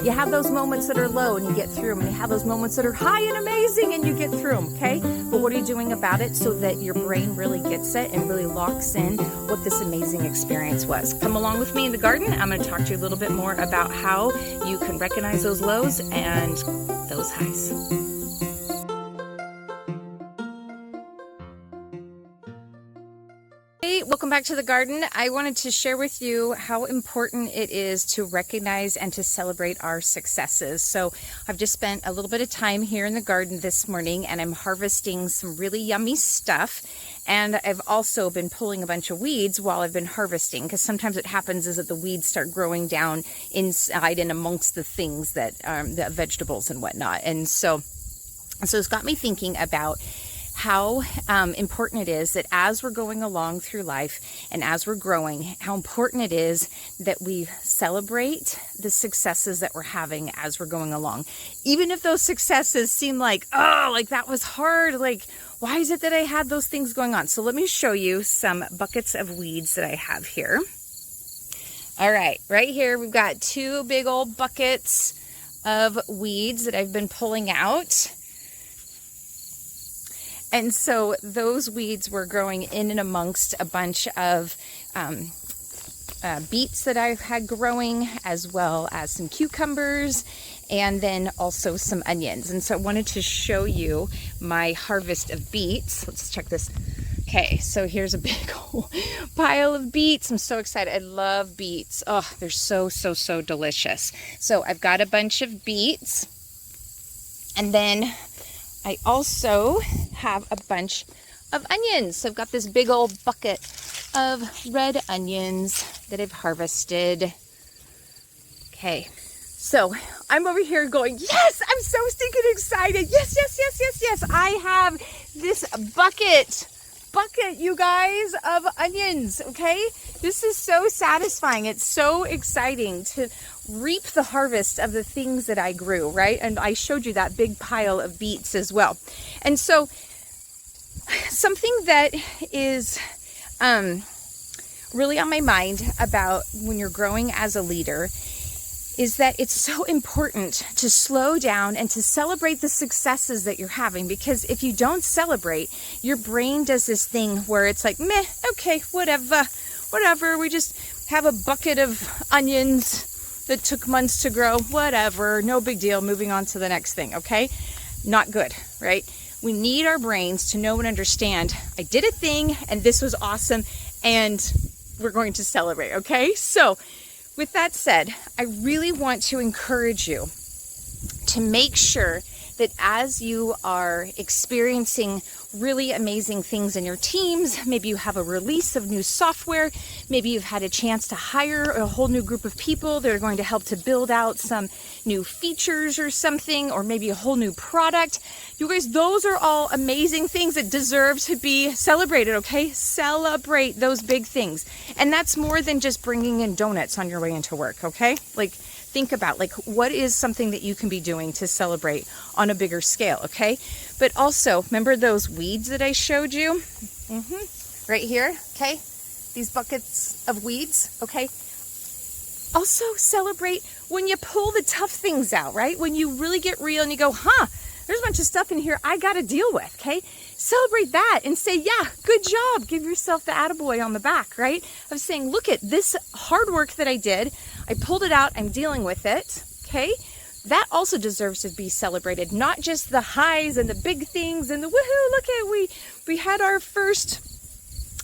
You have those moments that are low and you get through them, and you have those moments that are high and amazing and you get through them, okay? But what are you doing about it so that your brain really gets it and really locks in what this amazing experience was? Come along with me in the garden. I'm going to talk to you a little bit more about how you can recognize those lows and those highs. Hey, welcome back to the garden. I wanted to share with you how important it is to recognize and to celebrate our successes. So I've just spent a little bit of time here in the garden this morning, and I'm harvesting some really yummy stuff. And I've also been pulling a bunch of weeds while I've been harvesting, because sometimes what happens is that the weeds start growing down inside and amongst the things that the vegetables and whatnot. And so it's got me thinking about how important it is that as we're going along through life and as we're growing, how important it is that we celebrate the successes that we're having as we're going along. Even if those successes seem like, oh, like that was hard, like, why is it that I had those things going on? So let me show you some buckets of weeds that I have here. All right, right here we've got two big old buckets of weeds that I've been pulling out. And so those weeds were growing in and amongst a bunch of beets that I've had growing, as well as some cucumbers, and then also some onions. And so I wanted to show you my harvest of beets. Let's check this. Okay, so here's a big old pile of beets. I'm so excited. I love beets. Oh, they're so delicious. So I've got a bunch of beets, and then I also have a bunch of onions. So I've got this big old bucket of red onions that I've harvested. Okay, so I'm over here going, yes, I'm so stinking excited. Yes. I have this bucket, you guys, of onions, okay? This is so satisfying. It's so exciting to reap the harvest of the things that I grew, right? And I showed you that big pile of beets as well. And so something that is really on my mind about when you're growing as a leader is that it's so important to slow down and to celebrate the successes that you're having, because if you don't celebrate, your brain does this thing where it's like, meh, okay, whatever, we just have a bucket of onions that took months to grow, whatever, no big deal, moving on to the next thing, okay? Not good, right? We need our brains to know and understand, I did a thing and this was awesome and we're going to celebrate, okay? So with that said, I really want to encourage you to make sure that as you are experiencing really amazing things in your teams, maybe you have a release of new software, maybe you've had a chance to hire a whole new group of people that are going to help to build out some new features or something, or maybe a whole new product. You guys, those are all amazing things that deserve to be celebrated, okay? Celebrate those big things. And that's more than just bringing in donuts on your way into work, okay? Like, think about, like, what is something that you can be doing to celebrate on a bigger scale, okay? But also, remember those weeds that I showed you? Right here, okay? These buckets of weeds, okay? Also celebrate when you pull the tough things out, right? When you really get real and you go, there's a bunch of stuff in here I gotta deal with, okay? Celebrate that and say, yeah, good job. Give yourself the attaboy on the back, right? Of saying, look at this hard work that I did. I pulled it out, I'm dealing with it, okay? That also deserves to be celebrated, not just the highs and the big things and the woohoo, look at, we had our first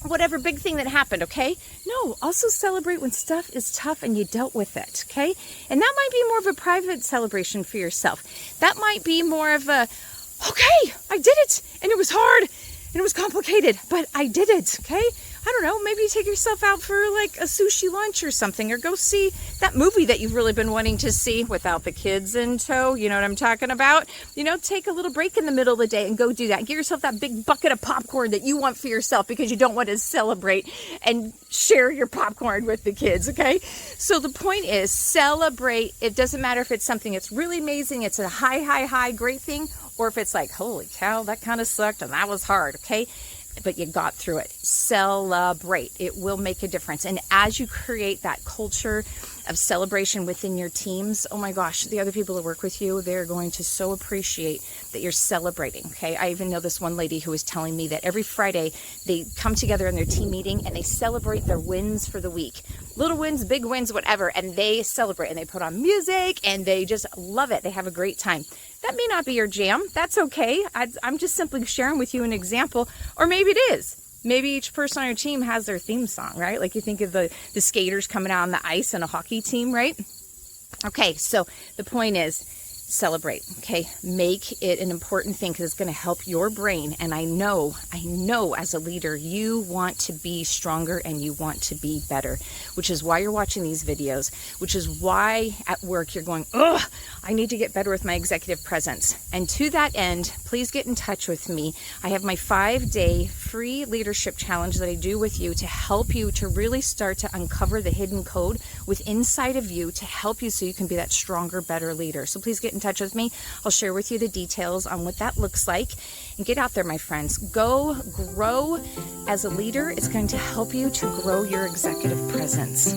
whatever big thing that happened, okay? No, also celebrate when stuff is tough and you dealt with it, okay? And that might be more of a private celebration for yourself. That might be more of a, okay, I did it, and it was hard, and it was complicated, but I did it, okay? I don't know, maybe take yourself out for like a sushi lunch or something, or go see that movie that you've really been wanting to see without the kids in tow. You know what I'm talking about? You know, take a little break in the middle of the day and go do that. Give yourself that big bucket of popcorn that you want for yourself because you don't want to celebrate and share your popcorn with the kids, okay? So the point is, celebrate. It doesn't matter if it's something that's really amazing, it's a high, great thing, or if it's like, holy cow, that kind of sucked and that was hard, okay? But you got through it. Celebrate. It will make a difference. And as you create that culture of celebration within your teams, oh my gosh, the other people that work with you, they're going to so appreciate that you're celebrating, okay? I even know this one lady who was telling me that every Friday they come together in their team meeting and they celebrate their wins for the week. Little wins, big wins, whatever, and they celebrate and they put on music and they just love it. They have a great time. That may not be your jam. That's okay. I'm just simply sharing with you an example, or maybe it is. Maybe each person on your team has their theme song, right? Like you think of the skaters coming out on the ice and a hockey team, right? Okay, so the point is, celebrate, okay? Make it an important thing because it's going to help your brain. And I know as a leader, you want to be stronger and you want to be better, which is why you're watching these videos, which is why at work you're going, ugh, I need to get better with my executive presence. And to that end, please get in touch with me. I have my 5-day free leadership challenge that I do with you to help you to really start to uncover the hidden code within inside of you to help you so you can be that stronger, better leader. So please get in touch with me. I'll share with you the details on what that looks like. And get out there, my friends. Go grow as a leader. It's going to help you to grow your executive presence.